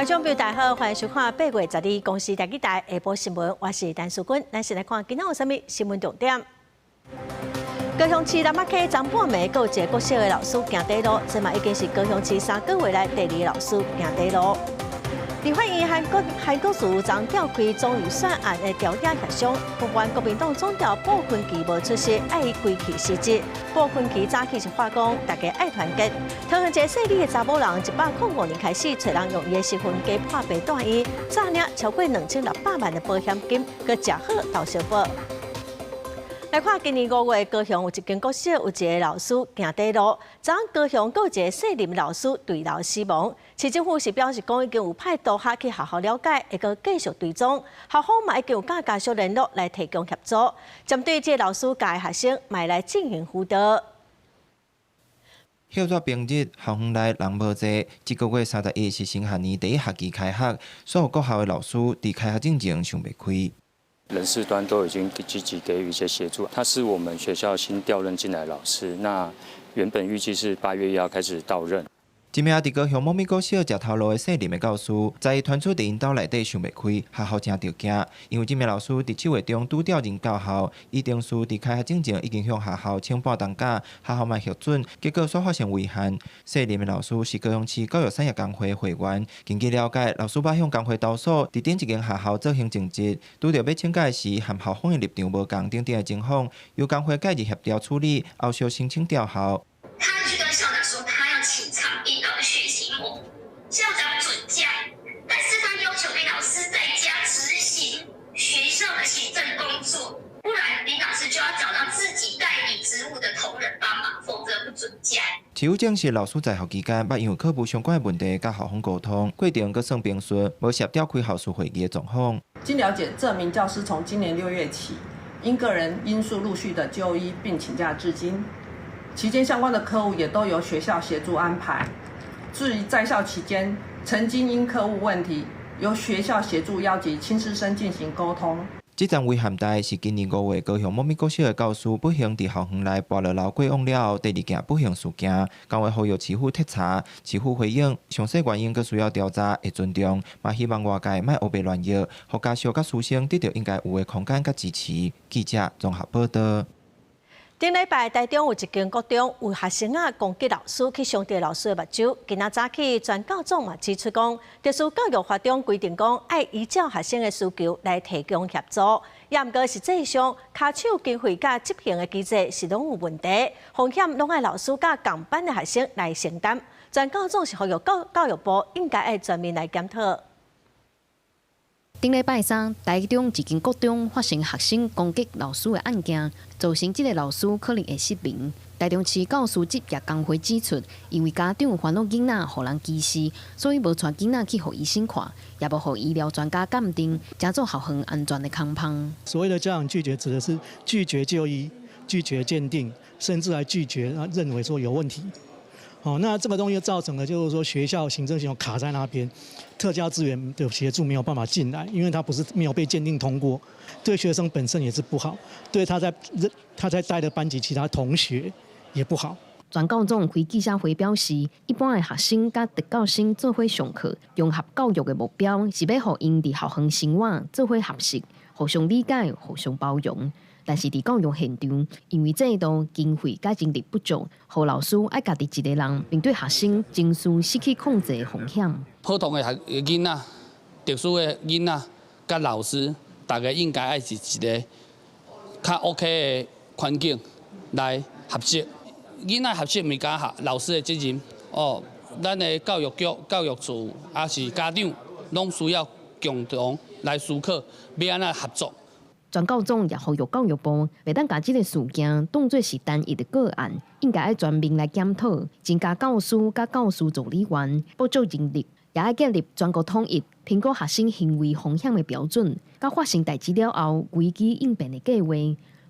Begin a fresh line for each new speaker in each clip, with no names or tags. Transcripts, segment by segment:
观众朋友大家好，欢迎收看8月12日公司台记台下晡新闻，我是陈淑君。咱先来看今天有啥物新闻重点。高雄市南北溪张半暝，有一个国小的老师行地路，这嘛已经是高雄市3个月来第2老师行地路。立法院韩国署长召开总预算案的调解协商，不管国民党总调部分期无出席，爱伊归期失职。部分期早起是话讲，大家爱团结。桃园一个细腻的查某人，105年开始找人用伊的身份假破病断医，诈领超过2600万的保险金，佮食好投小保。来看今年5月，高雄有一间国小有一个老师行地路，昨高雄有一个适龄老师坠楼死亡。市政府是表示讲已经有派督学去好好了解，会个继续追踪。校方嘛已经有甲家属联络来提供协助，针对这老师教的学生，嘛来进行辅导。
休作平日，校园内人无济。这个月31日是新学年第1学期开学，所有各校的老师伫开学之前想袂开。
人事端都已经积极给予一些协助。他是我们学校新调任进来的老师，那原本预计是8月1号开始到任。
一名伫高雄某米国小食头路的细龄的教师，在伊传出伫因兜内底想袂开，学校真着惊，因为这名老师伫7月中拄调任到校，伊定时伫开学之前已经向学校请半当假，学校嘛核准，结果所发生违宪。细龄的老师是高雄市教育产业工会会员，根据了解，老师捌向工会投诉，伫顶一间学校做行政职，拄着要请假时，和校方的立场无共等等的情况，由工会介入协调处理，后续申请调校。
他去跟校长说，他要请场地到学期末，校长准假，但是他要求林老师在家执行学校的行政工作，不然林老师就要找到自己代理职务的同仁帮忙，否则不准假。
市府证实，老师在校期间捌因为课务相关的问题，甲校方沟通，过程阁算平顺，无协调开校事会议的状况。
经了解，这名教师从今年6月起，因个人因素陆续的就医并请假至今。期间相关的课务也都由学校协助安排。至于在校期间曾经因课务问题，由学校协助邀集亲师生进行沟通。
这桩危险大是今年5月高雄某米国小的教师不幸伫校园内跋落楼过往了后，第2件不幸事件。工会呼吁市府彻查，市府回应详细原因阁需要调查，会尊重，嘛希望外界莫胡白乱药，互家属甲师生得到应该有的空间甲支持。记者综合报道。
顶礼拜，台中有一间国中有学生攻击老师，去伤到老师的目睭。今仔早起，全教总嘛指出讲，特殊教育法中规定讲，爱依照学生的需求来提供协助。也毋过实际上，卡手经费甲执行的机制是拢有问题，风险拢爱老师甲共班的学生来承担。全教总是呼吁教育部应该爱全面来检讨。
顶礼拜3，台中一间国中发生学生攻击老师的案件，造成这个老师可能会失明。台中市教师职业工会指出，因为家长烦恼囡仔互人歧视，所以无带囡仔去互医生看，也无互医疗专家鉴定，加做校园安全的空胖。
所谓的家长拒绝，指的是拒绝就医、拒绝鉴定，甚至还拒绝认为说有问题。那这个东西造成了就是说学校行政系统卡在那边，特教资源的协助没有办法进来，因为它不是没有被鉴定通过，对学生本身也是不好，对他在带的班级其他同学也不好。
全教总开记者会表示，一般的学生甲特教生做伙上课，融合教育的目标是要互因伫校园生活做伙学习，互相理解、互相包容。但是伫教育现场，因为制度、经费甲人力不足，互老师爱家己一个人面对学生情绪失去控制的风险。
普通的囡仔、特殊的囡仔甲老师，大家应该爱是一个较 OK 的环境来合作。囡仔合作咪敢学老师的责任咱的教育局、教育处也是家长，拢需要共同来思考要安怎合作。
全教总也呼吁教育部，袂当把这个事件当作是单一的个案，应该爱全面来检讨，增加教师甲教师助理员，补助人力，也爱建立全国统一评估学生行为风险的标准，甲发生代志了后危机应变的计划，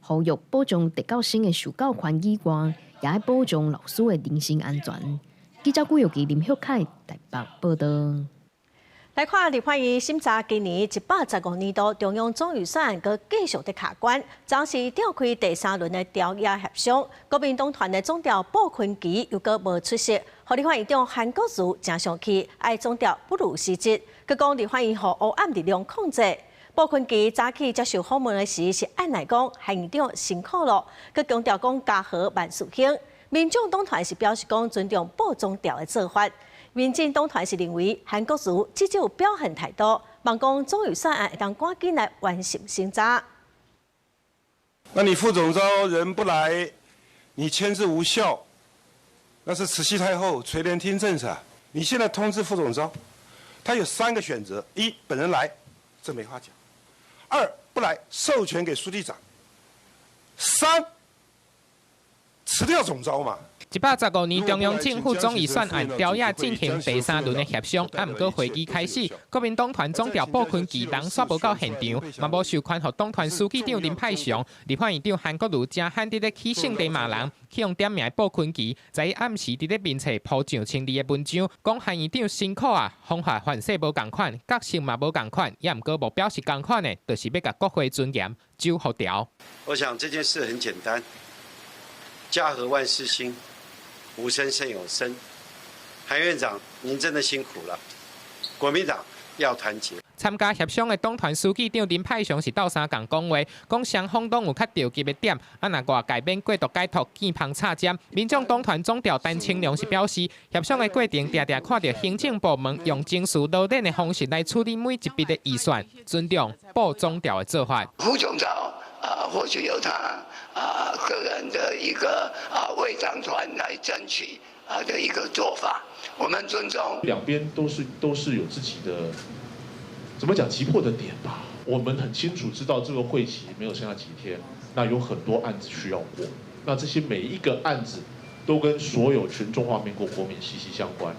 呼吁保障特教生的受教权以外，也爱保障老师的人身安全。记者顾玉琪、林秀凯台北报道。
来看立法院审查今年115年度中央总预算，佮继续在卡关，暂时召开第3轮的调研协商。国民党团的总调鲍坤基又佮无出席，互立法院长韩国瑜正生气，爱总调不如失职。佮讲立法院互黑暗力量控制。鲍坤基早起接受访问的时是按来讲，韩院长辛苦了，佮强调讲家和万事兴。民众党团是表示讲尊重鲍总调的做法。民进党团是认为韩国瑜至少表现态度，望讲总预算案会当赶紧来完成审查。
那你副总召人不来，你签字无效，那是慈禧太后垂帘听政噻。你现在通知副总召，他有3个选择：一，本人来，这没话讲；二，不来，授权给书记长；三，辞掉总召嘛。
115年中央政府总预算案调研进行第3轮的协商，啊，毋过会议开始，国民党团总调鲍坤基人煞无到现场，嘛无授权予党团书记长林派祥、立法院长韩国瑜正罕伫咧起圣地骂人，起用点名鲍坤基，在暗时伫咧面册铺上清理的文章，讲韩院长辛苦啊，方法范式无共款，角色嘛无共款，也毋过目标是共款的，就是要甲国会尊严揪互调。
我想这件事很简单，家和万事兴。 无声胜有声，韩院长，您真的辛苦了。国民党要团结。
参加协商的党团书记长林派祥是斗相共讲话，讲双方都有较着急的点，啊，若外界免过度解读见缝插针。民众党团总调陈清良是表示，协商的过程常常看到行政部门用精熟老练的方式来处理每一笔的预算，尊重鲍总调的做法。
副总召或许有他个人的一个为党团来争取的一个做法，我们尊重。
两边都是有自己的怎么讲急迫的点吧。我们很清楚知道这个会期没有剩下几天，那有很多案子需要过，那这些每一个案子都跟所有全中华民国国民息息相关。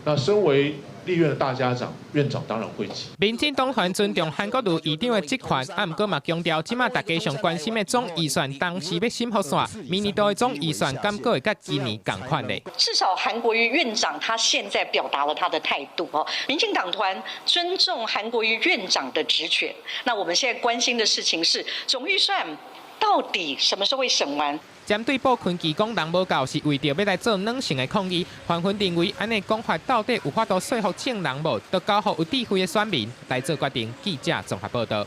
那身为立院的大家长，院长当然会急。
民进党团尊重韩国瑜议长的职权，啊，毋过嘛强调，即马大家上关心的总预算，当时要审核线，明年度的总预算，敢阁会甲今年同款的。
至少韩国瑜院长他现在表达了他的态度哦，民进党团尊重韩国瑜院长的职权。那我们现在关心的事情是总预算到底什么时候会审完？
针对鲍坤基讲人无够，是为着要来做软性的抗议。范云认为，安尼讲法到底有法度说服正人无？就交予有智慧的选民来做决定。记者综合报道。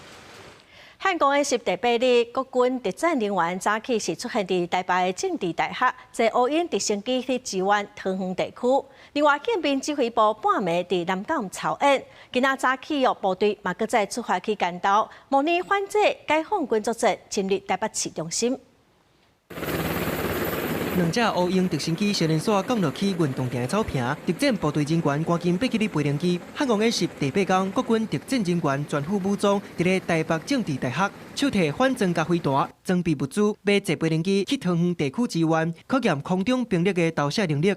汉光的10第8日，国军特战人员早起是出现伫台北的政治大学，坐乌鹰直升机去支援桃园地区。另外，建兵指挥部半暝伫南港操演。今仔早起部队嘛搁再出发去干道，模拟反制解放军作战侵入台北市中心。
2架乌鹰直升机小连锁降落去运动场的草坪，特战部队人员赶紧爬起哩飞行机。汉光演习第8天，国军特战人员全副武装，伫咧台北政治大学手提反装甲飞弹、装备物资，要坐飞行机去桃园地区支援，考验空中兵力的投射能力。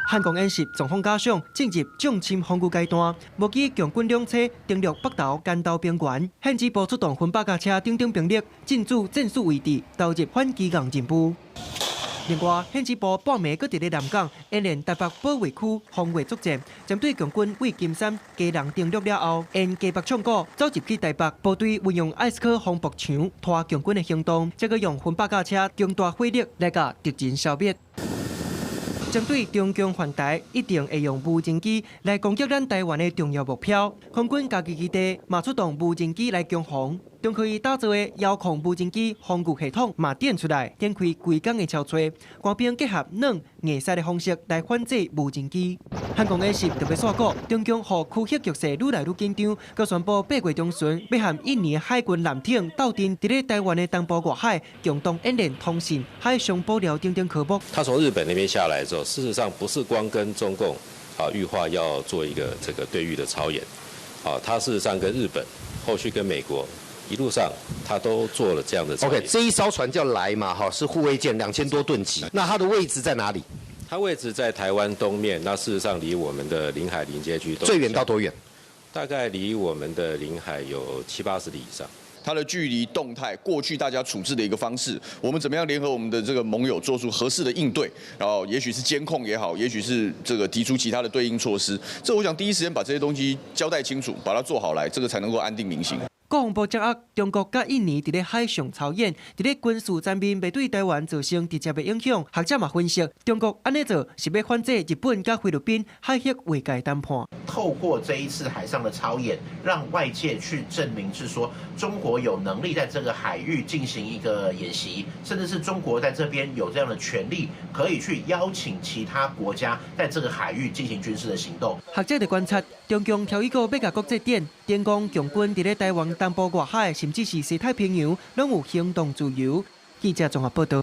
汉光演习状况加上进入重侵防御阶段，无机强军两车登陆北投干道边缘，限制部出动军8架车等等兵力进驻战术位置，投入反机动任务。另外，宪制部半暝搁伫咧南港演练台北保卫区防卫作战，针对强军为金山家人登陆了后，因加北唱歌走入去台北，部队运用艾斯科防步枪拖强军的行动，再搁用军8架车强大火力来甲敌人消灭。 针对中共犯台，一定会用无人机来攻击咱台湾的重要目标。空军家己基地嘛出动无人机来攻防，中可以打造的遥控无人机防御系统嘛点出来，展开规工的操作，官兵结合软硬实的方式来反制无人机。汉光演习特别刷过，中共和区域局势愈来愈紧张，佮宣布8月中旬要和印尼海军舰艇斗阵，伫咧台湾的东部外海共同演练通信、海上保疗等等科目。
他从日本那边下来之后。 事实上不是光跟中共预划要做一个这个对豫的操演，他事实上跟日本，后续跟美国，一路上他都做了这样的操演。
OK， 这一艘船叫来嘛，是护卫舰，2000多吨级。那它的位置在哪里？
它位置在台湾东面，那事实上离我们的临海临街区都
最远到多远？
大概离我们的临海有70-80里以上。
它的距离、动态、过去大家处置的一个方式，我们怎么样联合我们的这个盟友做出合适的应对，然后也许是监控也好，也许是这个提出其他的对应措施。这我想第一时间把这些东西交代清楚，把它做好来，这个才能够安定民心。
国防部掌握中国甲印尼伫咧海上操演，伫咧军事层面未对台湾造成直接的影响。学者嘛分析，中国安尼做是要反制日本甲菲律宾海峡划界谈判。
透过这一次海上的操演，让外界去证明是说中国有能力在这个海域进行一个演习，甚至是中国在这边有这样的权利，可以去邀请其他国家在这个海域进行军事的行动。
学者的观察，中共挑一个要甲国际点，电讲强军伫咧台湾东部外海，甚至是西太平洋，拢有行动自由。记者综合报道。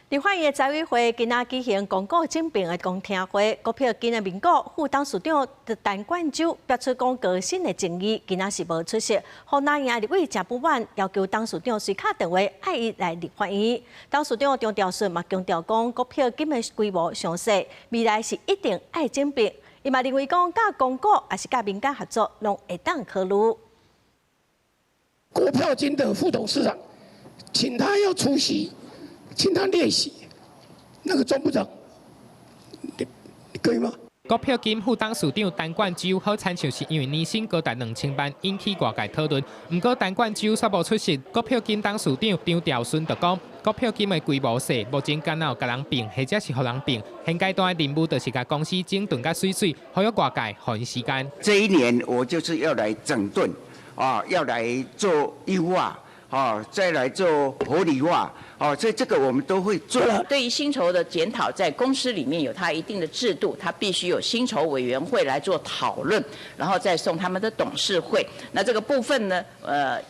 立法院财委会今仔举行公告整并的公听会，股票今日民国副董事长陈冠洲表出讲高薪的争议，今仔是无出席。河南营立委郑不满要求董事长随卡电话爱伊来立法院。董事长张调顺嘛强调讲，股票今的规模详细，未来是一定爱整并。伊嘛认为讲，甲公股也是甲民间合作，拢会当考虑。
股票金的副董事长，请他要出席。请他练习，那个中部长，你可以吗？
股票金副董事长陈冠洲好亲像是因为年薪高达2000万，引起外界讨论。不过陈冠洲却无出席。股票金董事长张调顺就讲，股票金的规模小，目前敢有甲人并，或者是互人并。现阶段的任务就是甲公司整顿甲水水，好有外界互因时间。
这一年我就是要来整顿啊，要来做优化。再来做合理化，所以这个我们都会做。
对于薪酬的检讨，在公司里面有它一定的制度，它必须有薪酬委员会来做讨论，然后再送他们的董事会。那这个部分呢，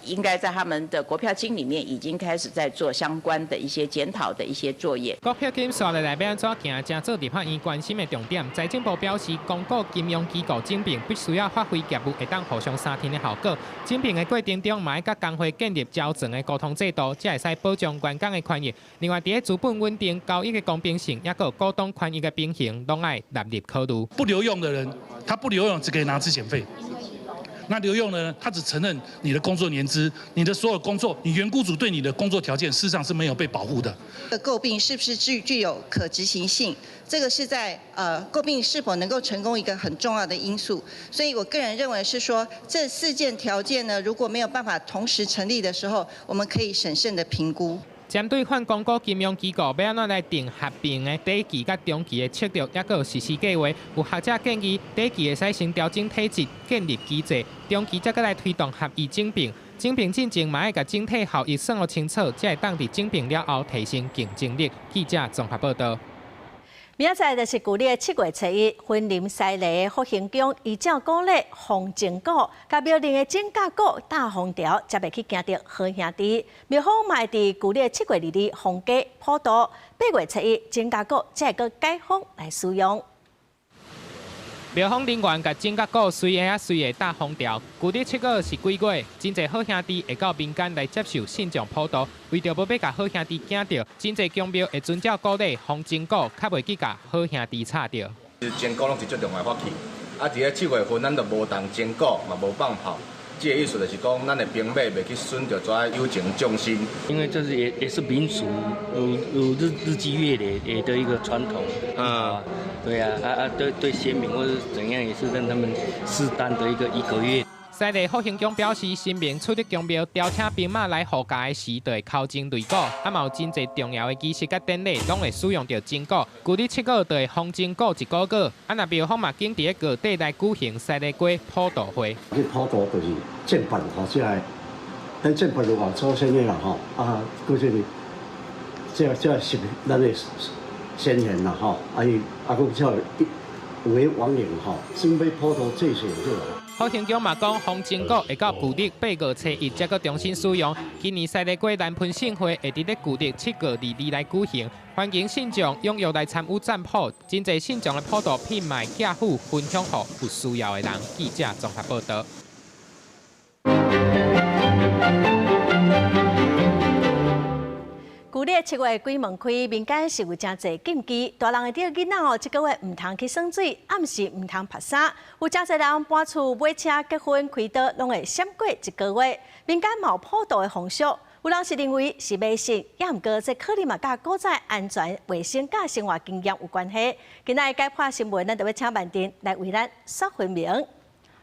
应该在他们的国票金里面已经开始在做相关的一些检讨的一些作业。
股票金刷来要安怎行，正做立法院关心的重点。财政部表示，公股金融机构整并必须要发挥业务会当互相3天的效果。整并的过程中，嘛要甲工会建立标准的沟通制度，才会使保障员工的权益。另外，在资本稳定、交易的公平性，也有股东权益的平衡，拢爱纳入考虑。
不留用的人，他不留用只可以拿资遣费；那留用的人，他只承认你的工作年资，你的所有工作，你原雇主对你的工作条件，事实上是没有被保护的。
诟病是不是具有可执行性？这个是在诟病是否能够成功一个很重要的因素。所以我个人认为是说，这4件条件呢，如果没有办法同时成立的时候，我们可以审慎的评估。
针对反公股金融机构要安怎来定合并的第一期甲中期的策略，也有实施计划。有学者建议，第一期会使先调整体制，建立机制，中期再来推动合意整并。整并进程嘛要甲整体效益算好清楚，才会当伫整并了后提升竞争力。记者综合报道。
明仔载就是旧历7月初1，婚林西里福兴宫依照古历红正股，甲庙林的正价股大红条，才袂去惊到好兄弟。庙方嘛会伫旧历7月2日封街普渡，8月初1正价股才会搁解封来使用。庙方人员甲正价股随下啊随下大封条，旧历7月是几月？真侪好兄弟会到民间来接受信众普渡，为着要甲好兄弟惊到，真侪宫庙会遵照古历封正股，较袂去甲好兄弟插着。
正股拢是最重要的法器，啊，伫咧7月份，咱就无动正股，嘛无放炮。这个意思就是讲，咱的兵马袂去损着遮有情众生。
因为这是也是民俗，有日积月累的一个传统。对啊，对先民或者怎样，也是让他们适当的一个月。
西丽福兴宫表示，新民出入宫庙，邀请兵马来护驾的时，就会敲钟擂鼓，啊嘛有真侪重要的仪式甲典礼，拢会使用到真鼓。旧历7月就会封真鼓1个月，啊那庙方嘛经伫个月底来举行西丽街普渡会。
这普渡就是正办吼，即个咱正办就往祖先的啦吼，啊，搁这个这是咱的先贤啦吼，啊伊搁叫有的亡灵吼，准备普渡这些就。
福兴宫嘛讲，封真鼓会到旧历8月初1才搁重新使用。今年西丽街南喷圣会会伫咧旧历7月2日来举行，欢迎信众踊跃来参与占卜，真侪信众的普渡品卖寄付分享予有需要的人。记者综合报道。
旧历7月鬼门开，民间是有真侪禁忌。大人会钓囡仔哦，这个月唔通去耍水，暗时唔通拍衫。有真侪人搬厝、买车、结婚、开刀，拢会闪过一个月。民间有普渡的风俗，有人是认为是迷信，也毋过这可能嘛甲古早安全卫生甲生活经验有关系。今仔解破新闻，咱就要请万店来为咱说分明。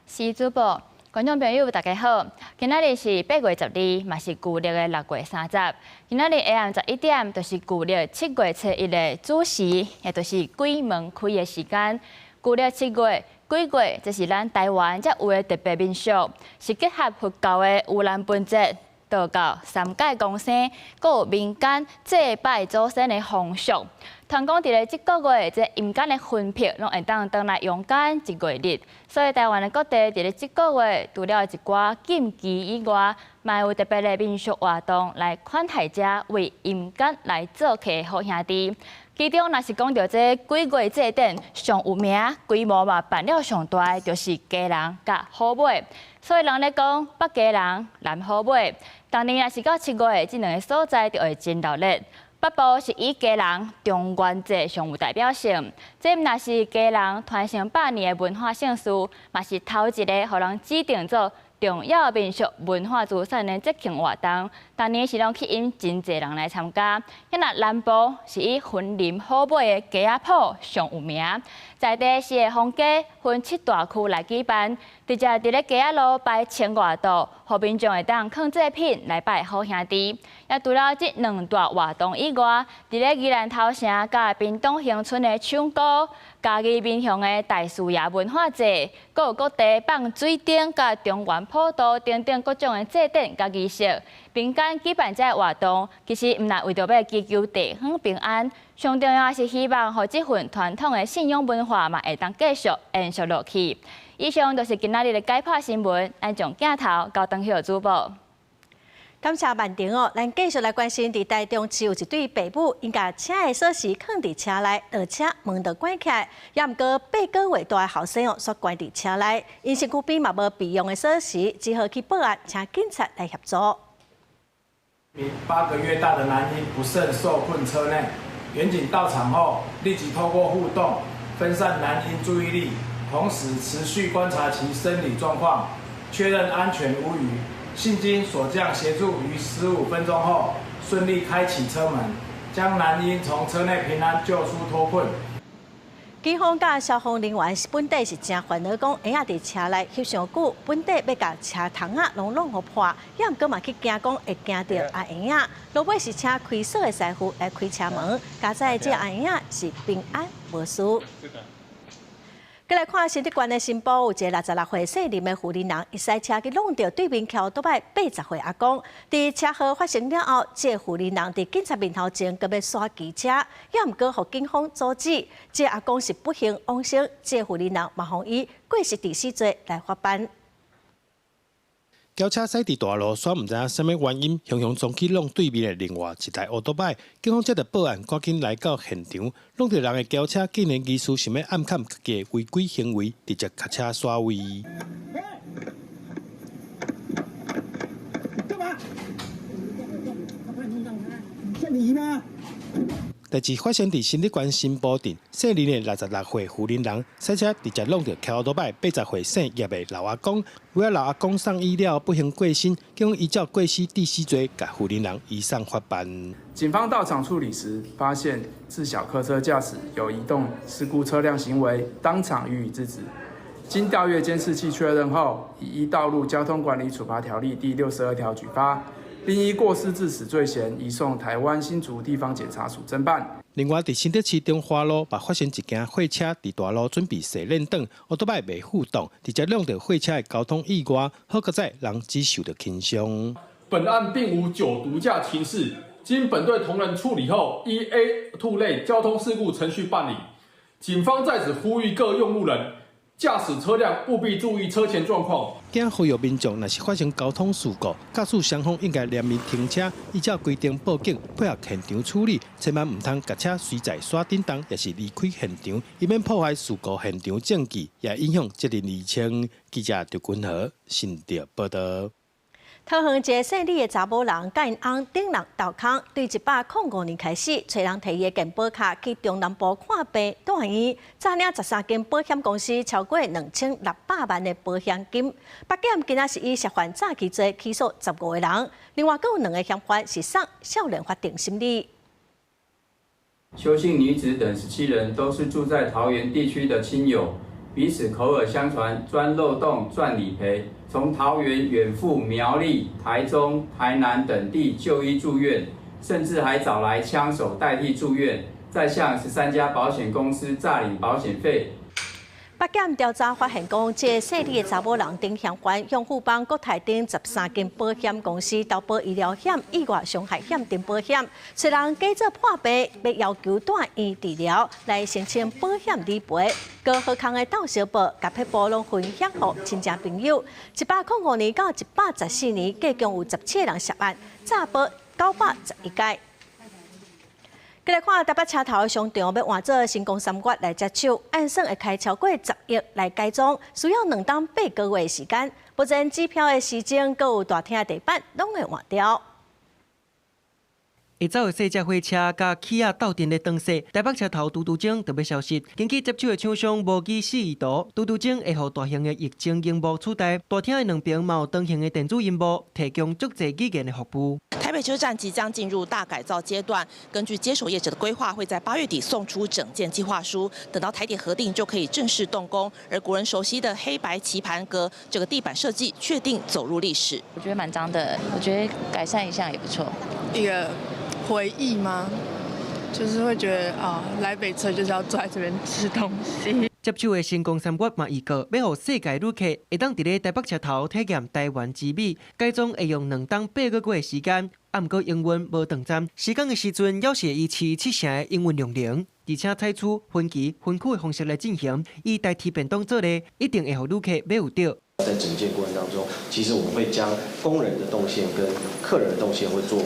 是主播。观众朋友，大家好！今仔日是8月12，嘛是旧历的6月30。今仔日下暗11点，就是旧历7月初1的子时，也就是鬼门开的时间。旧历7月鬼月，这是咱台湾才有的特别民俗，是结合佛教的盂兰盆节、道教三界公生，阁有民间祭拜祖先的风俗。通讲，伫咧即个月，这阴间的魂魄拢会当来阳间一月日，所以台湾的各地伫咧即个月，除了一寡禁忌以外，嘛有特别的民俗活动来款待者为阴间来做客好兄弟。其中，若是讲到这鬼月祭典上有名、规模嘛办了上大的，就是家人甲虎尾。所以人咧讲北家人、南虎尾。当年若是到7月，这两个所在就会真热闹。北部是以家人中元节上有代表性，这若是家人传承100年的文化盛事，嘛是头一个互人指定做重要民俗文化资产的节庆活动。当年是拢吸引真侪人来参加。那南部是以云林虎尾的鸡仔铺上有名，在地是会逢家分7大区来举办，直接伫咧鸡仔路摆1000外度，互民众会当放祭品来拜好兄弟。也除了这2大活动以外，伫咧宜兰头城甲屏东恒春的唱歌、嘉义民雄的大树爷文化节，阁有各地放水灯、甲中原普渡等等各种的祭典甲仪式。民间举办这个活动，其实毋但为着要祈求地方平安，上重要是希望互这份传统的信仰文化嘛会当继续延续落去。以上就是今仔日的解破新闻，咱将镜头交转去主播。
感谢万婷哦，咱继续来关心伫台中市有一对爸母，因甲车的锁匙放伫车内，而且门就关起来，也毋过8个月大的后生哦，煞关伫车内，因身躯边嘛无备用的锁匙，只好去报案，请警察来协助。
名8个月大的男婴不慎受困车内，员警到场后，立即透过互动分散男婴注意力，同时持续观察其生理状况，确认安全无虞。现经锁匠协助于15分钟后，顺利开启车门，将男婴从车内平安救出脱困。
警方甲消防人员本地是真烦恼，讲婴仔伫车内翕上久，本地要甲车窗啊拢弄互破，也毋过嘛去惊讲会惊到婴仔。落尾是请开锁的师傅来开车门，加在这婴仔是平安无事。再来看新竹县的新埔，有一个66岁姓林的妇人人，伊赛车去弄到对面桥倒摆80岁阿公。伫车祸发生了后，这个妇人人伫警察面头前，佮要刷机车，也毋过互警方阻止。这阿公是不幸往生，这个妇人人嘛互伊过失致死罪来法办。
轿车驶伫大路，煞毋知影什么原因，雄雄撞去弄对面的另外一台乌托摆，警方接到报案，赶紧来到现场，弄到人的轿车竟然疑似想要暗砍家己的违规行为，直接卡车刷位。干嘛？像你吗？代志发生伫新竹县新埔镇，姓林的66岁妇人人，赛车直接弄到桥倒摆80岁姓叶的老阿公，为了老阿公送医了不幸过身，警方依照过失致死罪，甲妇人人移送法办。
警方到场处理时，发现自小客车驾驶有移动事故车辆行为，当场予以制止。经调阅监视器确认后，依道路交通管理处罚条例第62条举发。并依过失致死罪嫌移送台湾新竹地方检察署侦办。
另外，伫新竹市中华路，也发生一件货车伫大路准备驶练档，乌托摆未互动，直接弄到货车的交通意外，好在人只受到轻伤。
本案并无酒毒驾情事，经本队同仁处理后，依 A2类交通事故程序办理。警方在此呼吁各用路人。驾驶车辆务必注意车前状况。
警呼吁民众，若是发生交通事故，驾驶双方应该联名停车，依照规定报警，配合现场处理，千万唔通把车随在刷顶档，也是离开现场，以免破坏事故现场证据，也影响责任厘清。记者刘君和新竹报道。
桃园一个姓李的查某人，甲因翁顶人倒坑，对105年开始，找人摕伊的健保卡去中南部看病住院，诈领13间保险公司超过2600万的保险金。北检今仔是以涉犯诈欺罪起诉15个人，另外佫有2个嫌犯是送少年法庭审理。
邱姓女子等17人都是住在桃园地区的亲友。 彼此口耳相传，钻漏洞赚理赔，从桃园远赴苗栗、台中、台南等地就医住院，甚至还找来枪手代替住院，再向13家保险公司诈领保险费。
北检调查发现，讲这姓李的查某人丁向环向富邦国泰等13间保险公司投保医疗险、意外伤害险等保险，找人假做破病，要要求住院治疗来申请保险理赔。高好康的盗小报，甲撇步拢分享给亲戚朋友。105年到114年，计共有17个人涉案，诈保911件。 再来看台北车头的商场要换做新光三越来接手，按算会开超过10亿来改装，需要2到8个月的时间。目前机票的时钟，阁有大厅的地板，拢会换掉。
会走的小只火车甲起亚斗阵的灯饰，台北车头嘟嘟精特别消息，近期接手的厂商无记示意图，嘟嘟精会予大型的液晶荧幕取代，大厅的2边嘛有灯型的电子荧幕，提供足侪语言的服务。
台北车站即将进入大改造阶段，根据接手业者的规划，会在8月底送出整件计划书，等到台铁核定就可以正式动工。而国人熟悉的黑白棋盘格这个地板设计，确定走入历史。
我觉得蛮脏的，我觉得改善一下也不错。
一个回忆吗？就是会觉得来北车就是要坐在这边吃东西。
接手的新光三越嘛预告，要让世界旅客会当伫咧台北车头体验台湾之美，改装会用2到8个月的时间。啊，毋过英文无断站，施工的时阵要是维持7成的英文容量，而且采取分期分区的方式来进行，以代替便当做例，一定会让旅客买有到。
在整件过程当中，其实我们会将工人的动线跟客人的动线会做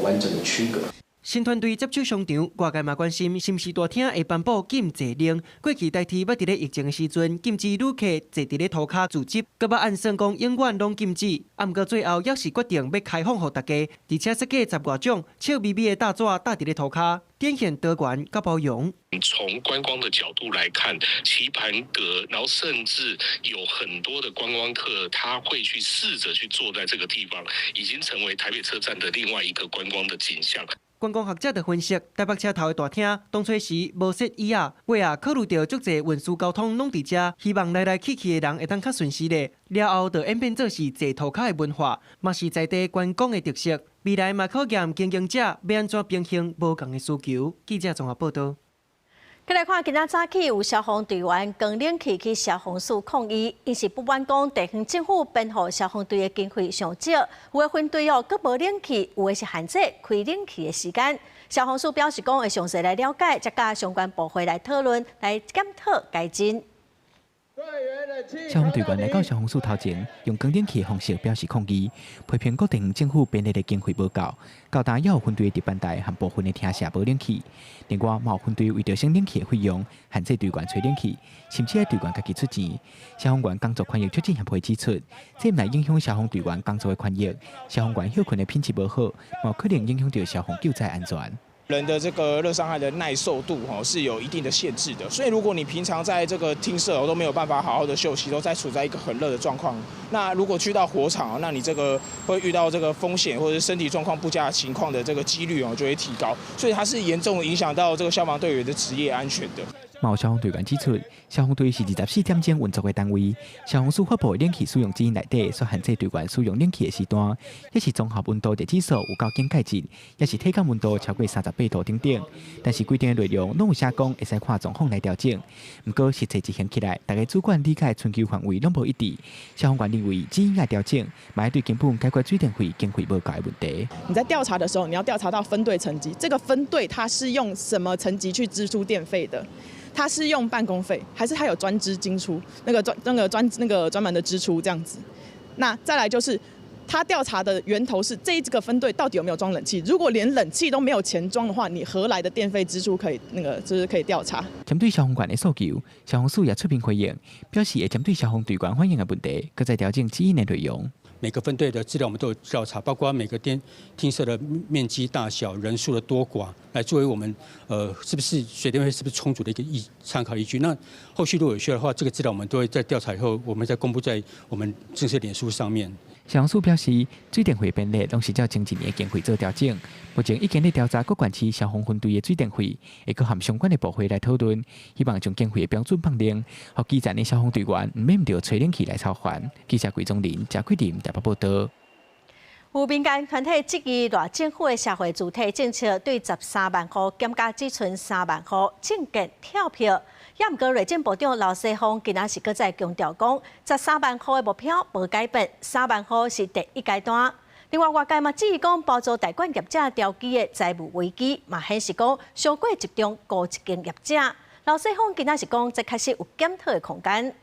完整的区隔。
新团队接手商场，外界嘛关心是毋是大厅会颁布禁坐令。过去代替要伫咧疫情的时阵，禁止旅客坐伫咧涂骹自执，搁要按算讲永远拢禁止。啊，毋过最后也是决定要开放予大家，而且设计10外种笑眯眯的大纸搭伫咧涂骹，展现多元甲包容。
从观光的角度来看，棋盘格，然后甚至有很多的观光客，他会去试着去坐在这个地方，已经成为台北车站的另外一个观光的景象。
观光学者就分析，台北车头的大厅当初时无设椅仔，尾啊考虑到足侪运输交通拢伫遮，希望来来去去的人会当较顺时咧。了后就演变做是坐涂骹的文化，嘛是在地观光的特色。未来嘛考验经营者要安怎平衡无同的需求。记者综合报道。
再来看，今仔早起有消防队员扛冷气去消防署抗议，因是不满讲地方政府编予消防队的经费上少，有的分队佫无冷气，有的是限制开冷气的时间。消防署表示讲会详细来了解，再甲相关部会来讨论，来检讨改进。
消防队员来到消防署头前，用扛冷气的方式表示抗议，批评各地方政府编列的经费不够，高达也有分队的值班台和部分的厅舍无冷气。另外，嘛有分队为着省冷气的费用，限制队员吹冷气，甚至系队员家己出钱。消防员工作权益促进协会指出，这唔来影响消防队员工作的权益，消防员休困的品质无好，嘛可能影响到消防救灾安全。
人的这个热伤害的耐受度是有一定的限制的，所以如果你平常在这个厅舍都没有办法好好的休息，都在处在一个很热的状况，那如果去到火场，那你这个会遇到这个风险或者是身体状况不佳的情况的这个几率就会提高，所以它是严重影响到这个消防队员的职业安全的。
嘛有消防队员指出，消防队是24点钟运作的单位，消防署发布的冷气使用指引内底所限制队员使用冷气的时段，也是综合温度热指数有够警戒值，也是体感温度超过38度等等。但是规定的内容拢有写讲会使看状况来调整。不过实际执行起来，大家主管理解春秋范围拢无一致。消防员认为指引要调整，嘛要对根本解决水电费经费无够的问题。
你在调查的时候，你要调查到分队层级，这个分队它是用什么层级去支出电费的？ 他是用办公费，还是他有专支支出？那个专门的支出这样子。那再来就是，他调查的源头是这个分队到底有没有装冷气？如果连冷气都没有钱装的话，你何来的电费支出可以就是可以调查？
针对消防员的诉求，消防署也出面回应，表示会针对消防队员反映的问题，搁再调整指引的内容。
每个分队的资料我们都有调查，包括每个厅舍的面积大小、人数的多寡，来作为我们是不是水电费是不是充足的一个参考依据。那后续如果有需要的话，这个资料我们都会在调查以后，我们再公布在我们正式脸书上面。
消防署表示，水电费编列拢是照前一年的经费做调整。目前已经在调查各县市消防分队的水电费，会搁含相关的部会来讨论，希望将经费的标准放定，让基层的消防队员唔免着吹冷气来操烦。记者桂宗林、贾桂林台北报道。
有民间团体质疑赖政府的社会主体政策对13万户减价只剩3万户，政见跳票。也毋过，内政部长刘世芳今仔是搁再强调讲，13万户的目标无改变，3万户是第一阶段。另外，外界嘛质疑讲，包租代管业者调机的财务危机，嘛显示讲，太过集中雇一间业者。刘世芳今仔是讲，这开始有检讨的空间。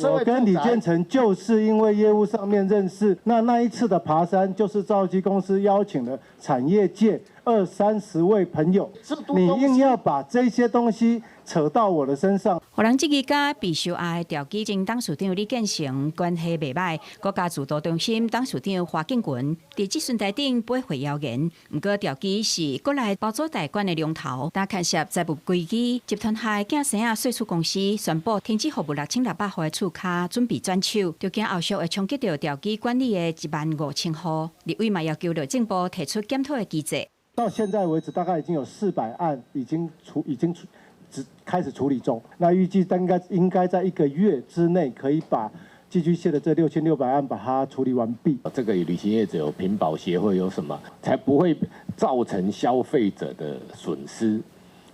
我跟李建成就是因为业务上面认识，那一次的爬山就是兆基公司邀请了产业界20-30位朋友，你硬要把这些东西扯到我的身上。
互人质疑甲被受害调机前董事长李建成关系袂歹，国家自导中心董事长华敬群伫质询台顶背回谣言。毋过调机是国内包租代管的龙头，但牵涉财务危机，集团下囝生仔税出公司宣布停止服务6600户的厝卡，准备转手，就惊后续会冲击到调机管理的15000户。立委嘛要求内政部提出检讨的机制。
到现在为止，大概已经有400案已经开始处理中。那预计应该在1个月之内可以把寄居蟹的这6600案把它处理完毕。
这个旅行业者有品保协会有什么，才不会造成消费者的损失？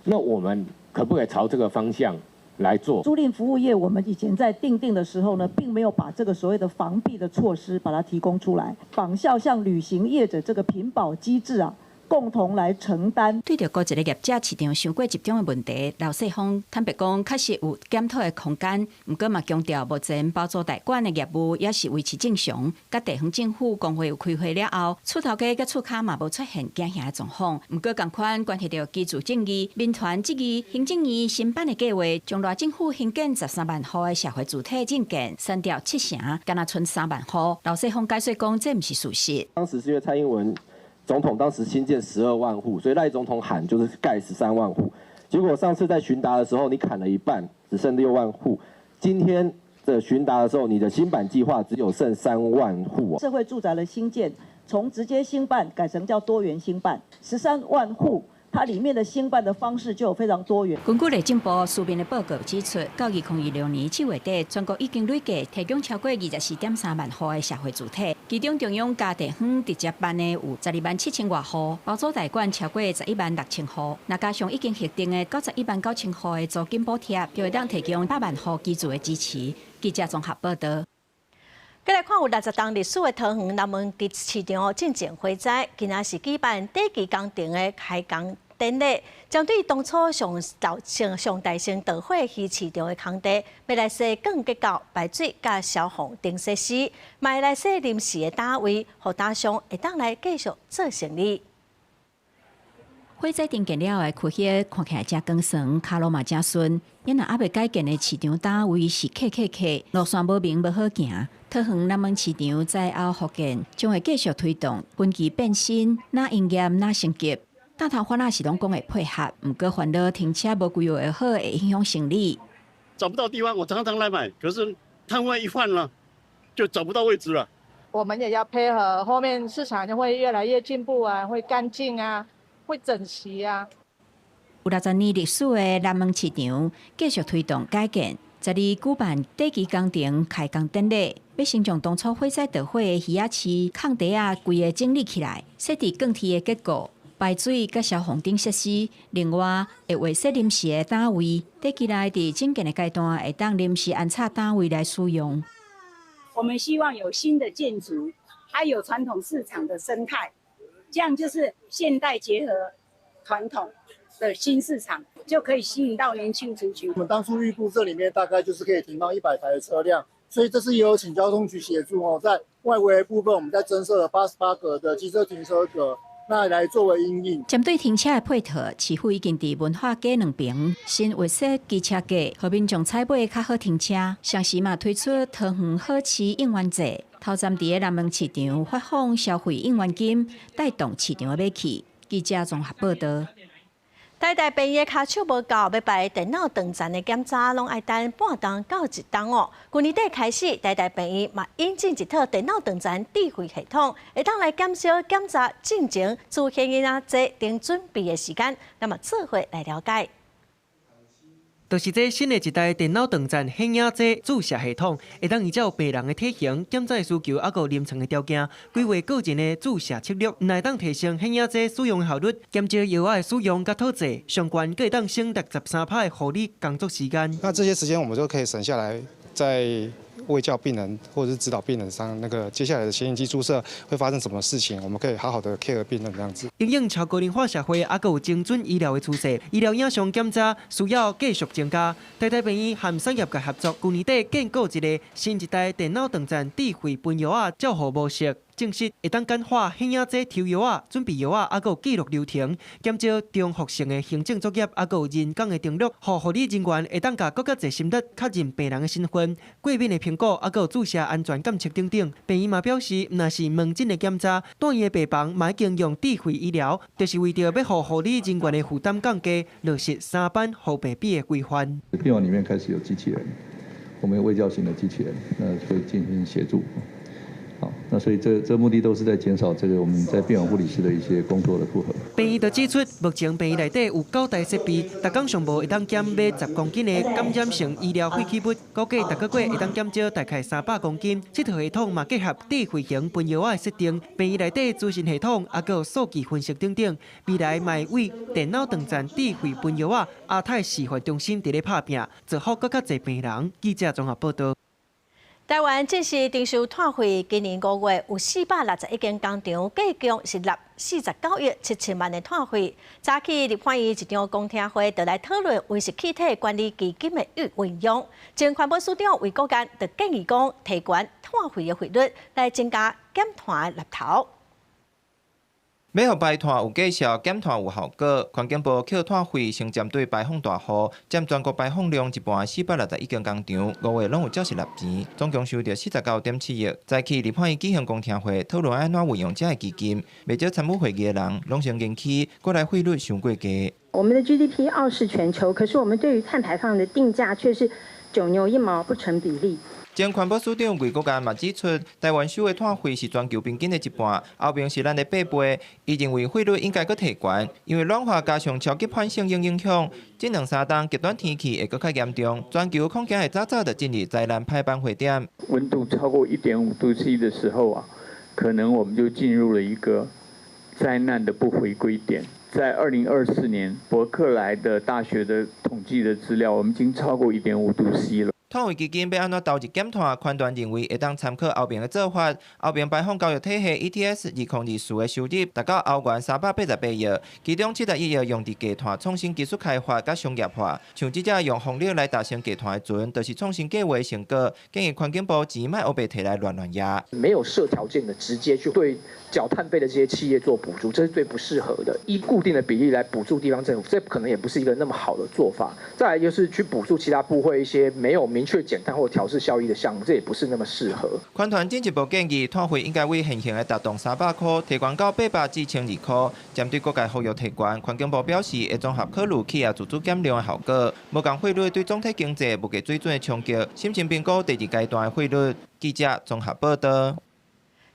那我们可不可以朝这个方向来做？
租赁服务业，我们以前在订定的时候呢，并没有把这个所谓的防弊的措施把它提供出来，仿效像旅行业者这个品保机制啊。共同来承担。
对着各一个业者市场太过集中的问题，刘世芳坦白讲，确实有检讨的空间。不过嘛，强调目前包租代管的业务也是维持正常。甲地方政府工会有开会了后，厝头家甲厝卡嘛无出现惊吓的状况。不过同款关系到居住正义，民团质疑行政院新版的计划，将赖政府兴建13万户的社会主体证件删掉7成，敢若剩3万户。刘世芳解释讲，这不是事实。
当时是因为蔡英文总统当时新建12万户，所以赖总统喊就是盖13万户。结果上次在询答的时候，你砍了一半，只剩6万户。今天的询答的时候，你的新版计划只有剩3万户。
社会住宅的新建，从直接兴办改成叫多元兴办，13万户。它里面的兴办的方式就有非常多元。
根据内政部书面的报告指出，到2026年7月底，全国已经累计提供超过24.3万户的社会主体，其中中央家地方直接办的有127000多户，包租代管超过116000户。那加上已经核定的919000户的租金补贴，就会当提供8万户居住的支持。记者综合报道。再来看有60栋历史的桃园南门伫市场进前火灾，今仔是举办第2期工程的开工典礼，针对当初上大型导火鱼市场的空地，要来设更结构排水甲消防等设施，嘛来设临时的单位，互大商会当来继续做生意。火灾定建了的区域看起来真光爽，卡路嘛真顺。因若还未改建的市场单位是客，路线无明无好行。桃园南门市场在后复建，将会继续推动分期变新，哪营业哪升级。大头花那是拢讲会配合，不过烦恼停车无规划的好，会影响生意。
找不到地方，我常常来买，可是摊位一换了，就找不到位置了。
我们也要配合，后面市场就会越来越进步啊，会干净啊。会整齐啊！
有60年历史的南门市场继续推动改建，12举办第2期工程开工典礼，要先将当初火灾导火的鱼仔市空地啊，规个整理起来，设置更替的结构、排水甲消防等设施。另外，会划设临时的单位，短期内伫整建的阶段，会当临时安插单位来使用。
我们希望有新的建筑，还有传统市场的生态。这样就是现代结合传统的新市场，就可以吸引到年轻族群。
我们当初预估这里面大概就是可以停到100台的车辆，所以这次也有请交通局协助哦，在外围的部分我们在增设了88个的机车停车格，
那来作为因应。
针对停车的配套，市府已经伫文化街两边新划设机车街，互民众采买较好停车。上时嘛推出桃园好市应援节，头站伫个南门市场发放消费应援金，带动市场的买气。记者综合报道。
台大病院骹手无够，要摆电脑断层的检查，拢爱等半冬到1冬哦。去年底开始，台大病院嘛引进一套电脑断层智慧系统，会当来减少检查进程、出现坐等准备的时间。那么做伙来了解。
就是这新的一代电脑断层显影剂注射系统，会当依照病人的体型、检查需求，还有临床的条件，规划个人的注射策略，会当提升显影剂使用效率，减少药物的使用甲讨债，上悬可会当省63%的护理工作时间。
那这些时间我们就可以省下来，在卫教病人或者是指导病人上，接下来的显影剂注射会发生什么事情，我们可以好好的 care 病人这样子。
因应超高龄化社会，还有精准医疗的趋势，医疗影像检查需要继续增加。台大病院和产业界合作，去年底建构一个新一代电脑断层智慧分药啊照护模式。证实会当简化显影剂抽药啊、准备药啊，还有记录流程，减少重复性的行政作业，还有人工的登录，互护理人员会当甲更加侪心力确认病人的身份、过敏的评估，还有注射安全监测等等。病院嘛表示，若是门诊的检查，住院的病房嘛已经用智慧医疗，就是为着要互护理人员的负担降低，落实3班护病比的规范。
病房里面开始有机器人，我们有卫教型的机器人，会进行协助。好，那所以这目的都是在减少我们在病房护理师的一些工作的负荷。
病院就指出，目前病院内底有9台设备，逐工上无会当减买10公斤的感染性医疗废弃物，估计逐个月会当减少大概300公斤。这套系统嘛结合智慧型分药的设定，病院内底资讯系统，还有数据分析等等，未来嘛会为电脑断层智慧分药亚太示范中心伫咧拍拼，造福更加侪病人。记者综合报道。
台湾正式定收碳汇，今年5月有461间工厂，计共是纳49亿7千万的碳汇。早起立法院一场公听会，就来讨论温室气体管理基金的运用。前环保署长魏国干就建议讲，提悬碳汇的汇率，来增加减碳的力头。
要互排碳有绩效，减碳有效果，环境部扣碳费先针对排放大户，占全国排放量一半461间工厂，5月拢有照实纳钱，总共收到49.7亿。早起立法院举行公听会，讨论安怎运用这个基金。未少参与会议的人拢先引起国内汇率伤过低。
我们的 GDP 傲视全球，可是我们对于碳排放的定价却是9牛1毛，不成比例。
前环保署长魏国干嘛指出，台湾收的碳费是全球平均的1半，后面是咱的8倍。伊认为汇率应该搁提悬，因为暖化加上超级反性影响，这2-3冬极端天气会搁较严重，全球恐惊会早早就进入灾难排放会点。
温度超过1.5度C 的时候啊，可能我们就进入了一个灾难的不回归点。在2024年，伯克莱的大学的统计的资料，我们已经超过1.5度C 了。
碳汇基金要安怎投入减碳？判断认为会当参考后边的做法。后边排放交易体系 ETS2024的收入达到欧元388亿，其中71亿用伫低碳创新技术开发甲商业化。像即只用风力来达成低碳的船，就是创新计划的成果。建议环境部钱莫黑白摕来乱压。
没有设条件的直接去对缴碳费的这些企业做补助，这是最不适合的。依固定的比例来补助地方政府，这可能也不是一个那么好的做法。再来就是去补助其他部会一些没有明确减碳或调试效益的项目，这也不是那么适合。
款团进一步建议，碳费应该为现行的达动300块，提悬到800至1200块。针对各界呼吁提悬，环境部表示会综合考虑企业自主减量的效果。无共汇率对总体经济无价水准的冲击，审慎评估第2阶段的汇率。记者综合报道。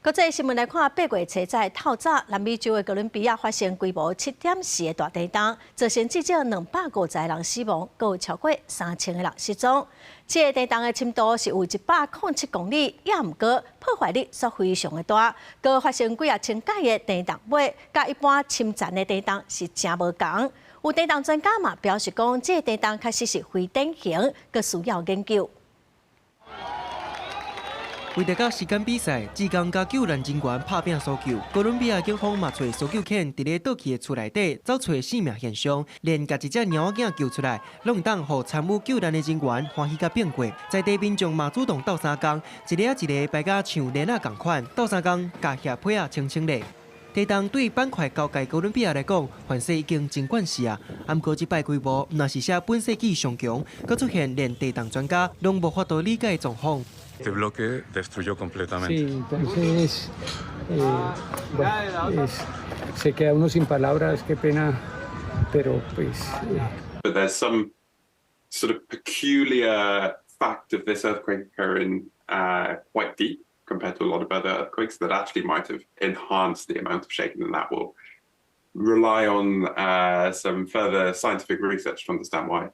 国际新闻来看，8月初在透早，南美洲的哥伦比亚发生规模7.4的大地震，造成至少250人死亡，更有超过3000个人失踪。这个地震的深度是有107公里，也毋过破坏力却非常的大，更发生几啊千届的地震尾，甲一般侵占的地震是真无同。有地震专家嘛表示讲，这个地震确实是非典型，更需要研究。
为了甲时间比赛，志工甲救援人员拍拼搜救。哥伦比亚警方嘛找搜救犬伫咧倒去的厝内底找出生命现象，连甲一只猫仔救出来，拢当互参与救援的人员欢喜甲变过。在地民众嘛主动斗相共，一个一个摆甲像链仔共款，斗相共甲叶皮清清咧。地动对板块高阶哥伦比亚来讲，范式已经真惯势啊。不过这摆规模，若是写本世纪上强，佮出现连地动专家拢无法度理解的状况。
Este bloque destruyó completamente.
Sí, entonces, se queda uno sin palabras, qué pena, pero pues.
But there's some sort of peculiar fact of this earthquake occurring quite deep compared to a lot of other earthquakes that actually might have enhanced the amount of shaking, and that will rely on some further scientific research to understand why.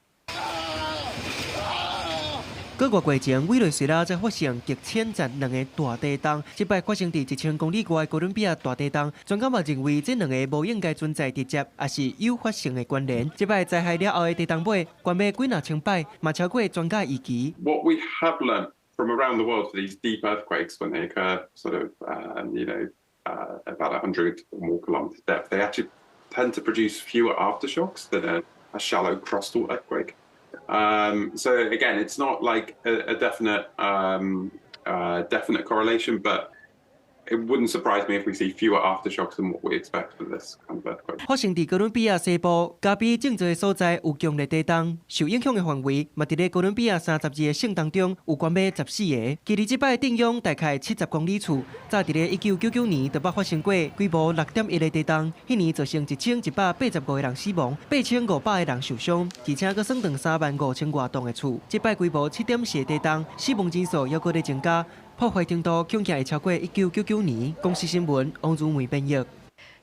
个月过前，委内瑞拉才发生极浅层两个大地动，这摆发生伫1000公里外的哥伦比亚大地动。专家嘛认为，这两个无应该存在直接，也是有发生的关联。这摆灾害了后的地动尾，关闭几若千摆，嘛超过专家预期。
What we have learned from around the world for these deep earthquakes, when they occur sort of about 100 or more kilometers depth, they actually tend to produce fewer aftershocks than a shallow crustal earthquake. So again, it's not like a definite definite correlation, but it wouldn't surprise me if we see fewer aftershocks than what we expect for this kind of earthquake.
发生伫哥伦比亚西部、加比正侪所在有强烈地动，受影响的范围嘛伫咧哥伦比亚32个省当中有关闭14个。距离这摆定央大概70公里处，早伫咧1999年就发生过规模6.1个地动，迄年造成1185个人死亡，8500个人受伤，而且佫算长35000多栋的厝。这摆规模7.4个地动，死亡人数还佫咧增加。破坏程度恐惊会超过1999年。公司新闻王祖梅编译。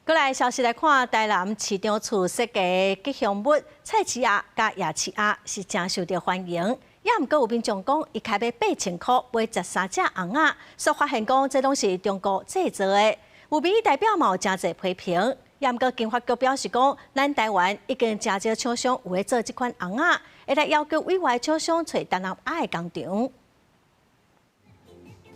过来消息来看，台南市场处设计吉祥物菜市鸭加夜市鸭是真受到欢迎。也毋过有民众讲，伊开卖8000块买13只红鸭，所发现讲这拢是中国制造的。有民意代表嘛有真侪批评。也毋过经发局表示讲，咱台湾已经真少厂商有在做这款红鸭，会来要求委外厂商找台南鸭的工厂。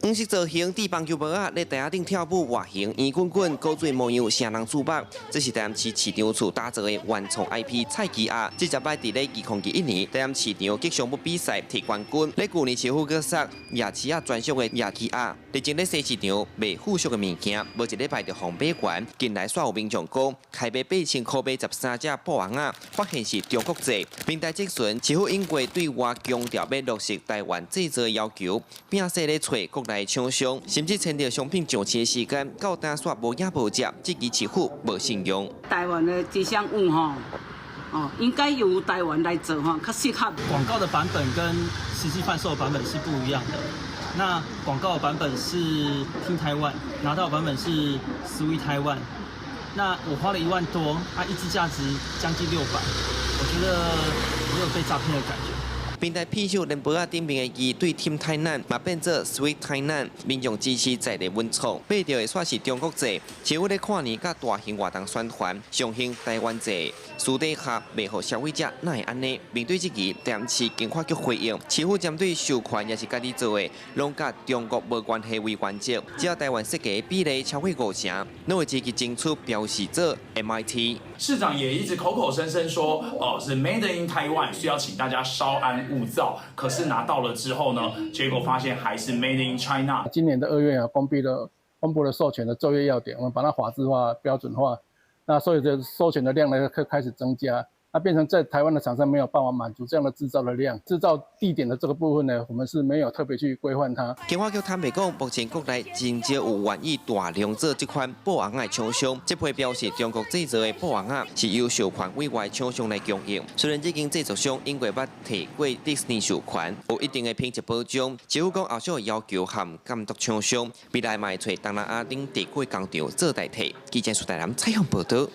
黄色造型地棒球帽啊，咧台下顶跳舞，外形圆滚滚，高水模样，谁人注目？这是台南市市场处打造的原创 IP 菜鸡鸭，这只摆伫咧2021年台南市场吉祥物比赛摕冠军。咧旧年市府角色夜市鸭专属的夜鸡鸭，历经咧西市场卖附属的物件，无一礼拜就红买完。近来煞有民众讲，开卖8000块买13只布红鸭，发现是中国制。平台质询，市府因为对外强调要落实台湾制造的要求，并说咧找国内厂商，甚至签到商品上市的时间，到单煞无影无只，质疑市府无信用。
台湾的吉祥物应该由台湾来做较适合。
广告的版本跟实际贩售的版本是不一样的。那广告的版本是 Team Taiwan， 拿到的版本是 Sweet Taiwan。那我花了1万多，它一支价值将近600，我觉得没有被诈骗的感觉。
平台批秀连报啊顶面的字对 Team 台南嘛变做 Sweet 台南，民众支持在地文创，买到的煞是中国制。市府咧看年甲大型活动宣传，上兴台湾制，私底下卖互消费者，哪会安尼？面对这个，台南市经发局回应，市府针对授权也是家己做的，拢甲中国无关系为原则，只要台湾设计比例超过50%，拢会积极争取标示做 MIT。
市长也一直口口声声说，是 Made in Taiwan， 需要请大家稍安勿躁。可是拿到了之后呢，结果发现还是 Made in China。
今年的2月公布了授权的作业要点，我们把它法制化、标准化，那所有的授权的量呢开始增加。它变成在台湾的厂商没有办法满足这样的制造的量，制造地点的这个部分呢，我们是没有特别去规范它。
经发局坦白讲，目前国内真少有愿意大量做这款布红的厂商，这批表示中国制造的布红啊是由授权委外厂商来供应。虽然这间制作商因为捌提过迪士尼授权，有一定的品质保障，政府讲后续要求和监督厂商，未来嘛会找东南亚等地区工厂做代替。记者苏台南采访报道。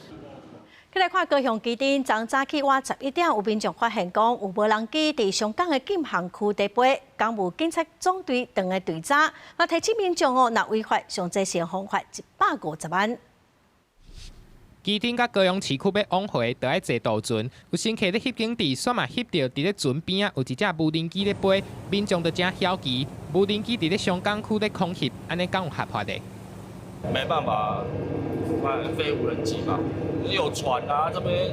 再来看高雄基丁，昨早起晚11点，有民众发现讲有无人机伫上港的金航区底飞，港务警察总队长的队长，提醒民众若违法，上最先罚款150万。
基丁甲高雄市区要往回，就要坐渡船。有乘客咧翕景地，煞嘛翕到伫咧船边啊，有一只无人机咧飞，民众就真晓奇，无人机伫咧上港区咧空翕，安尼敢有合法的？
没办法，飞无人机嘛，有船啊，这边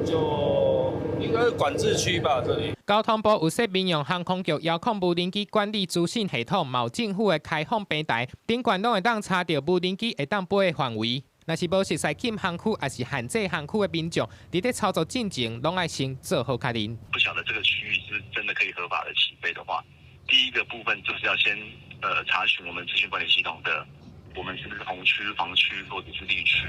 就应该是管制区吧，这里。
交通部有说民用航空局遥控无人机管理资讯系统，有政府的开放平台，顶管拢会当查到无人机会当飞的范围。若是无熟悉禁航区，还是限制航区的民众，伫咧操作进前，拢爱先做好确认。
不晓得这个区域是真的可以合法的起飞的话，第一个部分就是要先查询我们资讯管理系统的，我们是不是红区、防区或者是绿区。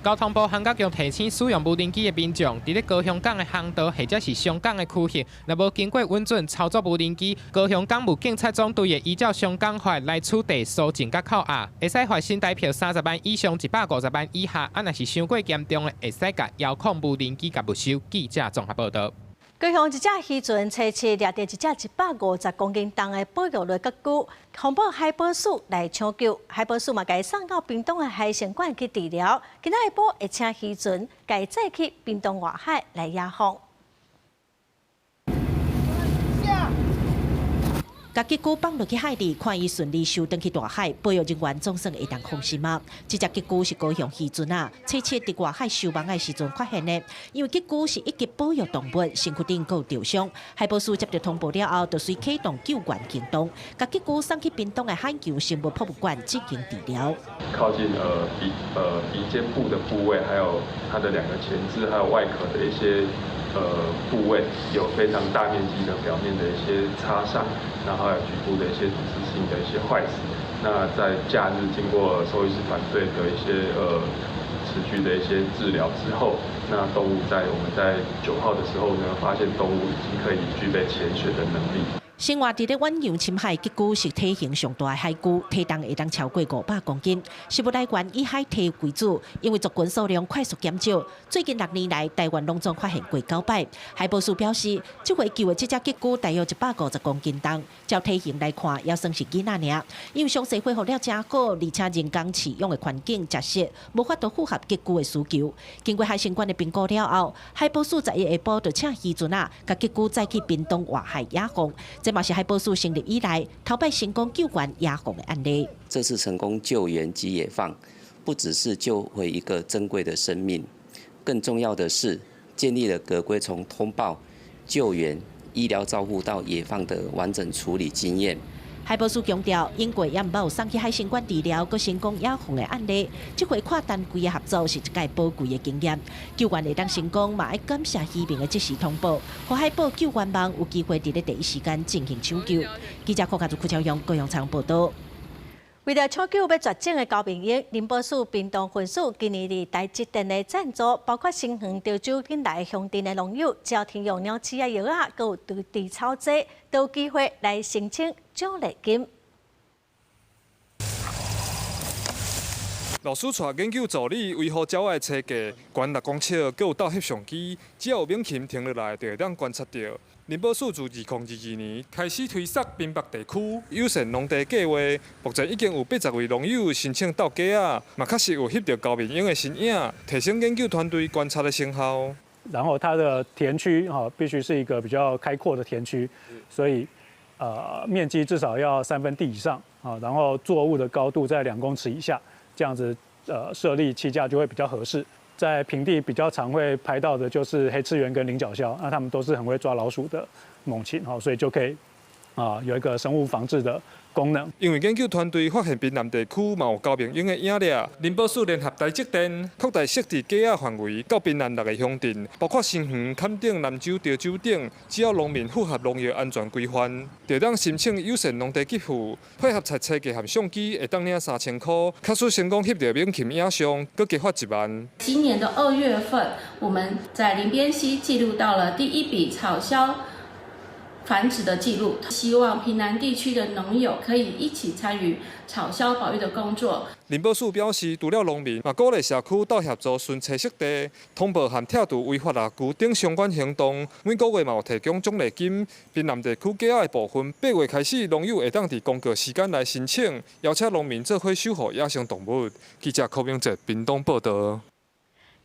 交通部航甲局提醒使用无人机的民众，伫咧高雄港的航道或者是上港的区域，若无经过允准操作无人机，高雄港务警察总队会依照上港法来处理搜证甲扣押，会使罚新台票30万以上150万以下，若是伤过严重的，会使甲遥控无人机甲没收。记者综合报道。
高雄一只渔船车车掠到一只150公斤重的保育类角菇，防保海保署来抢救，海保署嘛甲伊送到屏东的海参馆去治疗。今仔下晡会请渔船甲伊载去屏东外海来野放。
甲吉菇放落去海里，看伊顺利收登去大海，保育人员总算会当放心啊。这只吉菇是高雄渔船啊，车车伫外海收网的时阵发现的。因为吉菇是一级保育动物，身躯顶有受伤，海保署接到通报了后，就随启动救援行动，甲吉菇送去屏东的海洋生物博物馆进行治疗。
靠近鼻尖部的部位，还有它的2个前肢，还有外壳的一些部位有非常大面积的表面的一些擦伤，然后还有局部的一些组织性的一些坏死。那在假日经过兽医师团队的一些持续的一些治疗之后，那动物我们在9号的时候呢，发现动物已经可以具备潜水的能力。
生活伫咧远洋深海吉菇是体型上大的海菇，体重会当超过500公斤。食物来源以海鲱为主，因为族群数量快速减少，最近6年来台湾拢总发现过9摆。海保署表示，这回救的这只吉菇大约150公斤重，照体型来看，也算是囡仔尔。因为详细恢复了真好，而且人工饲养的环境、食食无法度符合吉菇的需求。经过海参馆的评估了后，海保署11日下晡就请渔船甲吉菇载去屏东外海野放。这嘛是海保署成立以来头摆成功救援野放的案例。
这次成功救援及野放，不只是救回一个珍贵的生命，更重要的是建立了革龟从通报、救援、医疗照护到野放的完整处理经验。
海保署强调，英国也毋捌有送去海参馆治疗，佮成功野放的案例。这回跨单位的合作是一届宝贵的经验。救援会当成功，嘛要感谢渔民的及时通报，和海保救援网有机会伫咧第一时间进行抢救。记者柯家族、柯超阳、高雄采访报道。
为了抢救要绝种的高病鹰，林保署屏东分署今年伫台积电的赞助，包括新园潮州境内乡镇的农友，只要停用鸟鼠啊药啊，佮有土地草剂，都有机会来申请奖励金。
老师带研究助理维护鸟的车架，悬6公尺，佮有倒翕相机，只要有猛禽停落来，就会当观察到。林保署自2022年开始推测滨北地区友善农地计划，目前已经有80位农友申请倒架啊，嘛确实有翕到高面鹰的身影，提升研究团队观察的成效。
然后它的田区必须是一个比较开阔的田区，所以面积至少要3分地以上啊，然后作物的高度在2公尺以下，这样子设立栖架就会比较合适。在平地比较常会拍到的就是黑翅鸢跟菱角鸮，那它们都是很会抓老鼠的猛禽，所以就可以有一个生物防治的功能。
因为研究团队发现滨南地区嘛有高病鹰的影粒，林保署联合台积电扩大设置架仔范围到滨南6个乡镇，包括新园、坎顶、南州、潮州等，只要农民符合农业安全规范，就当申请友善农地给付，配合采车架和相机，会当领3000块。确实成功翕到猛禽影像，佮加发1万。
今年的2月份，我们在林边溪记录到了第一笔草鸮繁殖的记录，希望屏南地区的农友可以一起参与草鸮保育的工作。
林保署表示，除了农民，嘛鼓励社区到协助巡查湿地、通报和拆除违法垃圾等相关行动。每个月嘛有提供奖励金。滨南地区架仔的部分，8月开始，农友会当伫公告时间来申请，邀请农民做伙守护野生动物。记者柯明哲屏东报道。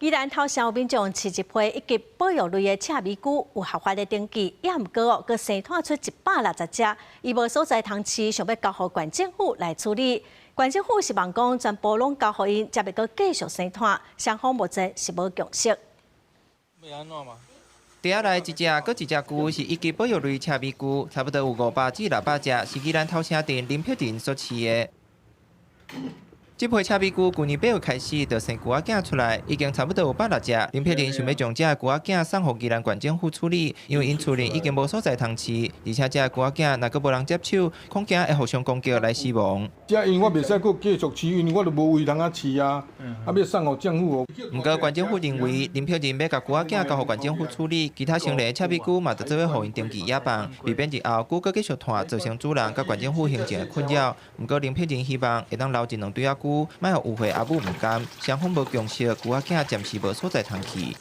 宜兰头城有民众饲一批一级保育类的赤米菇，有合法的登记，也毋过佮生产出160只，伊无所在通饲，想要交予县政府来处理。县政府希望讲全部拢交予因，才袂佮继续生产。双方目前是无共识。
要安怎嘛？
底下来一只，搁一只龟是一级保育类赤尾龟，差不多有500至600只，是宜兰头城镇林碧婷所饲的。这批赤尾龟去年8月开始就生龟仔囝出来，已经差不多有100只。林碧婷想要将这龟仔囝送予宜兰县政府处理，因为因厝里已经无所在通饲，而且这龟仔囝若阁无人接手，恐惊会互相攻击来死亡。
这因为我袂使阁继续饲，因为我都无位通饲啊，要送予政府。
不过县政府认为林碧婷要甲龟仔囝交予县政府处理，其他成立的赤尾龟嘛就做伙互因登记野放，避免日后龟阁继续拖，造成主人甲县政府行政的困扰。不过林碧婷希望会当留一2对仔龟。莫互误会阿母唔甘，双方无共识，龟仔囝暂时无所在通去。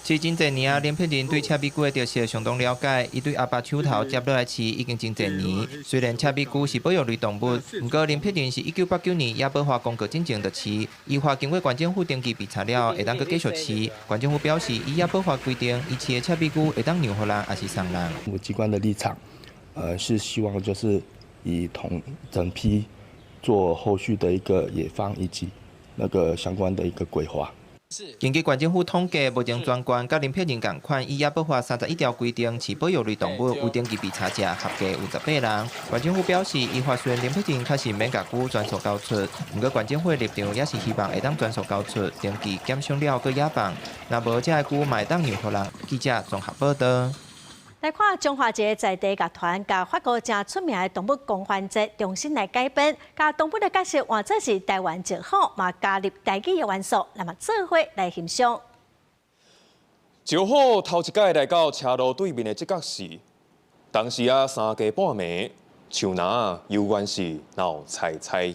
饲真侪年啊，林碧婷对赤尾龟的特色相当了解。伊对阿爸手头接落来饲已经真侪年。虽然赤尾龟是保育类动物，不过林碧婷是1989年野保法公告进前就饲，依法经过县政府登记备查了，会当阁继续饲。县政府表示，以野保法规定，伊饲的赤尾龟会当让予人，还是送人。
政府机关的立场，是希望就是以整批。做后续的一个野放以及那个相关的一个规划。
根据县政府统计，目前全县甲林碧婷同款，以野保法31条规定，饲保育类动物有登记备查者，合计有18人。县政府表示，依法虽然林碧婷确实免甲龟全数交出，不过县政府的立场也是希望会当全数交出，登记检赏了搁野放，若无这龟嘛会当让予人。记者综合报道。
来看中华节在地乐团，甲法国正出名的动物狂欢节重新来改编，甲动物的角色换作是台湾石虎，嘛加入台语的元素，那么做伙来欣赏。
石虎头一届来到车路对面的这角是，当时啊3更半暝，树林犹原是闹采采。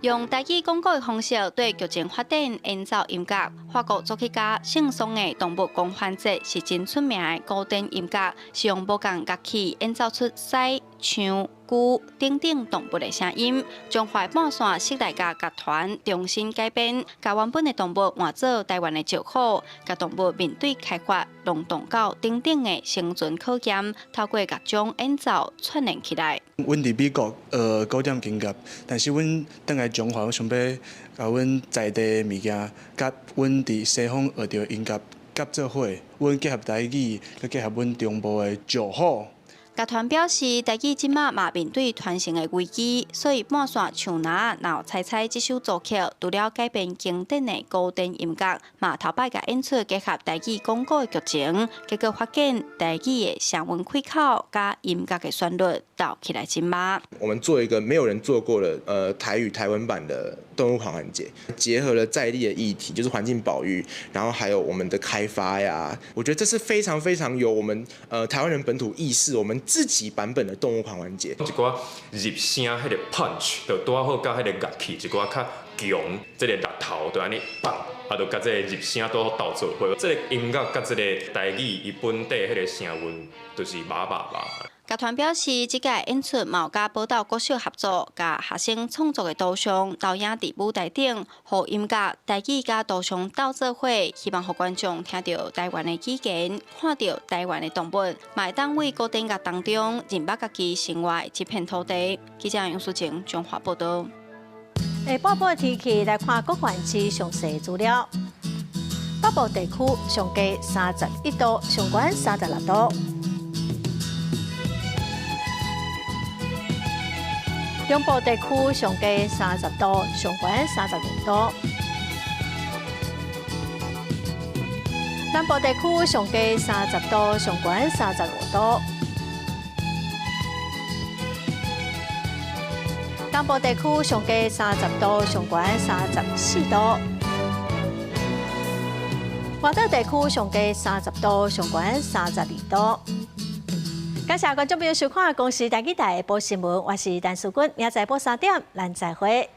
用台语讲稿的方式对剧情发展演奏音乐，法国作曲家圣松的动物狂欢节是真出名的古典音乐，是用无共乐器演奏出狮、象、牛等等动物的声音。中华半线室内乐团重新改编，把原本的动物换做台湾的石虎，甲动物面对开发、龙洞狗等等的生存考验，透过各种演奏串联起来。
阮伫美国古典音乐，但是阮倒来中华，我想要甲阮在地物件，甲阮伫西方学到音乐结做伙，阮结合台语，佮结合阮中部的石虎。
乐团表示，台语即马嘛面对传承的危机，所以半线树林闹采采这首作曲，除了改编经典的古典音乐，嘛头摆甲演出结合台语广告的剧情，结果发现台语的声韵开口加音乐的旋律斗起来真麻。
我们做一个没有人做过的台语台湾版的动物狂欢节，结合了在地的议题，就是环境保育，然后还有我们的开发呀，我觉得这是非常非常有我们台湾人本土意识，我们自己版本的动物狂欢节。
一寡入声迄个 punch， 就拄好甲迄个乐器一寡较强，即个力头就安尼放，啊，就甲即个入声都斗做伙。即个音乐甲即个台语伊本地迄个声韵，就是麻。
乐团表示，即届演出嘛有甲宝岛国小合作，甲学生创作的图像导演伫舞台顶，互音乐、台语甲图像斗做伙，希望互观众听到台湾的语言，看到台湾的动物，嘛会当为古典乐当中认捌家己生活这片土地。记者杨淑晴中华报道。
下晡的天气来看各县市详细资料。北部地区上低31度，上悬36度。中部地区上低30度，上悬35度；南部地区上低30度，上悬35度；东部地区上低30度，上悬34度；外岛地区上低30度，上悬32度。感谢观众朋友收看《公视台语台下晡新闻》，我是陈淑君，明仔载晡3点，咱再会。